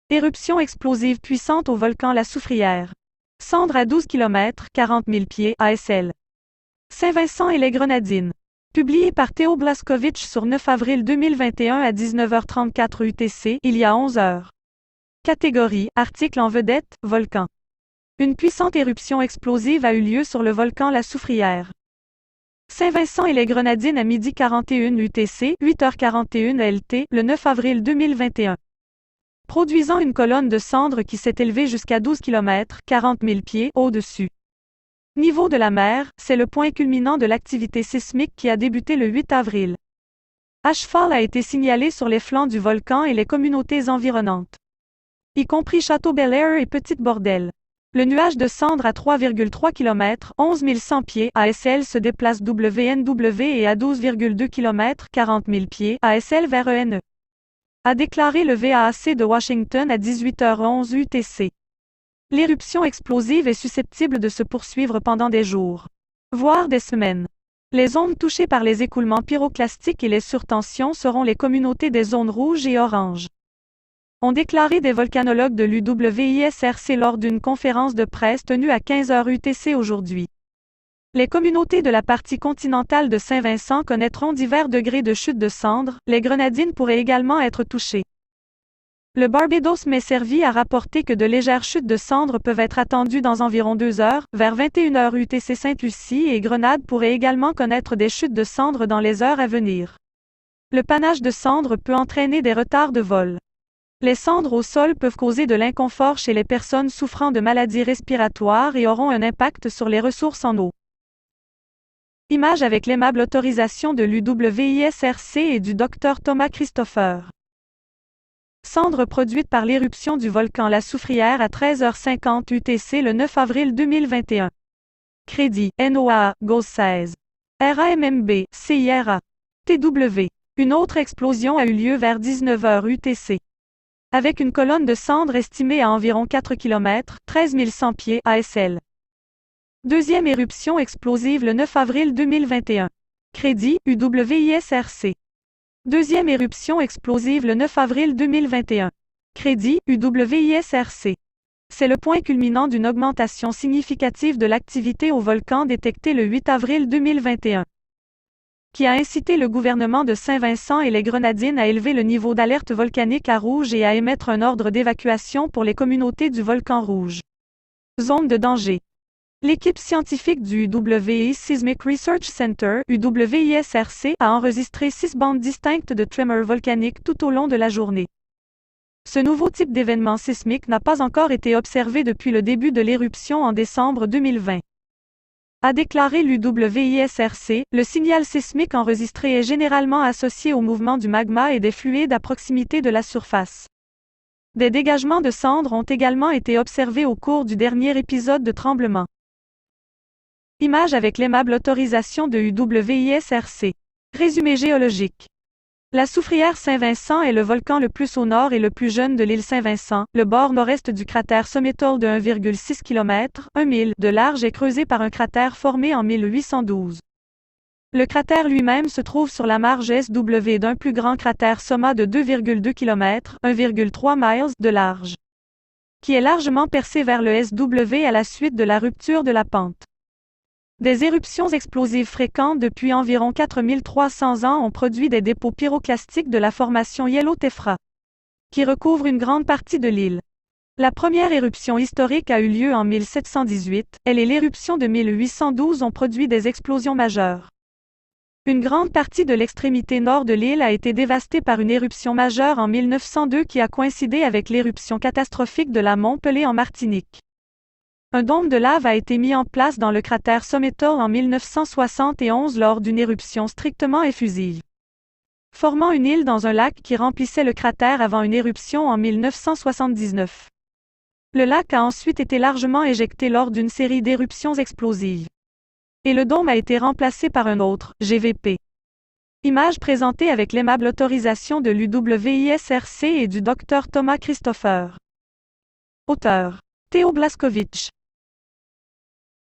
Éruption explosive puissante au volcan La Soufrière. Cendres à 12 km, 40 000 pieds, ASL. Saint-Vincent et les Grenadines. Publié par Theo Blaskovic sur 9 avril 2021 à 19h34 UTC, il y a 11 heures. Catégorie, article en vedette, volcan. Une puissante éruption explosive a eu lieu sur le volcan La Soufrière. Saint-Vincent et les Grenadines à midi 41 UTC, 8h41 LT, le 9 avril 2021. Produisant une colonne de cendres qui s'est élevée jusqu'à 12 km, 40 000 pieds, au-dessus. Niveau de la mer, c'est le point culminant de l'activité sismique qui a débuté le 8 avril. Ashfall a été signalé sur les flancs du volcan et les communautés environnantes, y compris Château-Bel-Air et Petite-Bordelle. Le nuage de cendres à 3,3 km, 11 100 pieds, ASL se déplace WNW et à 12,2 km, 40 000 pieds, ASL vers ENE. A déclaré le VAAC de Washington à 18h11 UTC. L'éruption explosive est susceptible de se poursuivre pendant des jours, voire des semaines. Les zones touchées par les écoulements pyroclastiques et les surtensions seront les communautés des zones rouges et oranges, ont déclaré des volcanologues de l'UWISRC lors d'une conférence de presse tenue à 15h UTC aujourd'hui. Les communautés de la partie continentale de Saint-Vincent connaîtront divers degrés de chute de cendres, les Grenadines pourraient également être touchées. Le Barbados m'est servi à rapporter que de légères chutes de cendres peuvent être attendues dans environ 2 heures, vers 21h UTC Sainte-Lucie et Grenade pourrait également connaître des chutes de cendres dans les heures à venir. Le panache de cendres peut entraîner des retards de vol. Les cendres au sol peuvent causer de l'inconfort chez les personnes souffrant de maladies respiratoires et auront un impact sur les ressources en eau. Image avec l'aimable autorisation de l'UWISRC et du Dr Thomas Christopher. Cendres produites par l'éruption du volcan La Soufrière à 13h50 UTC le 9 avril 2021. Crédit, NOAA, GOZ 16. RAMMB, CIRA. TW. Une autre explosion a eu lieu vers 19h UTC. Avec une colonne de cendres estimée à environ 4 km, 13 100 pieds, ASL. Deuxième éruption explosive le 9 avril 2021. Crédit, UWISRC. Deuxième éruption explosive le 9 avril 2021. Crédit, UWISRC. C'est le point culminant d'une augmentation significative de l'activité au volcan détectée le 8 avril 2021, qui a incité le gouvernement de Saint-Vincent et les Grenadines à élever le niveau d'alerte volcanique à rouge et à émettre un ordre d'évacuation pour les communautés du volcan rouge. Zone de danger. L'équipe scientifique du UWI Seismic Research Center, UWISRC, a enregistré 6 bandes distinctes de tremors volcaniques tout au long de la journée. Ce nouveau type d'événement sismique n'a pas encore été observé depuis le début de l'éruption en décembre 2020. A déclaré l'UWISRC, le signal sismique enregistré est généralement associé au mouvement du magma et des fluides à proximité de la surface. Des dégagements de cendres ont également été observés au cours du dernier épisode de tremblement. Image avec l'aimable autorisation de UWISRC. Résumé géologique. La Soufrière Saint-Vincent est le volcan le plus au nord et le plus jeune de l'île Saint-Vincent. Le bord nord-est du cratère sommitol de 1,6 km, 1 000 de large est creusé par un cratère formé en 1812. Le cratère lui-même se trouve sur la marge SW d'un plus grand cratère somma de 2,2 km, 1,3 miles de large, qui est largement percé vers le SW à la suite de la rupture de la pente. Des éruptions explosives fréquentes depuis environ 4300 ans ont produit des dépôts pyroclastiques de la formation Yellow Tephra, qui recouvre une grande partie de l'île. La première éruption historique a eu lieu en 1718, elle et l'éruption de 1812 ont produit des explosions majeures. Une grande partie de l'extrémité nord de l'île a été dévastée par une éruption majeure en 1902 qui a coïncidé avec l'éruption catastrophique de la Mont-Pelé en Martinique. Un dôme de lave a été mis en place dans le cratère sommitol en 1971 lors d'une éruption strictement effusive, formant une île dans un lac qui remplissait le cratère avant une éruption en 1979. Le lac a ensuite été largement éjecté lors d'une série d'éruptions explosives, et le dôme a été remplacé par un autre, GVP. Image présentée avec l'aimable autorisation de l'UWISRC et du Dr Thomas Christopher. Auteur. Theo Blaskovic.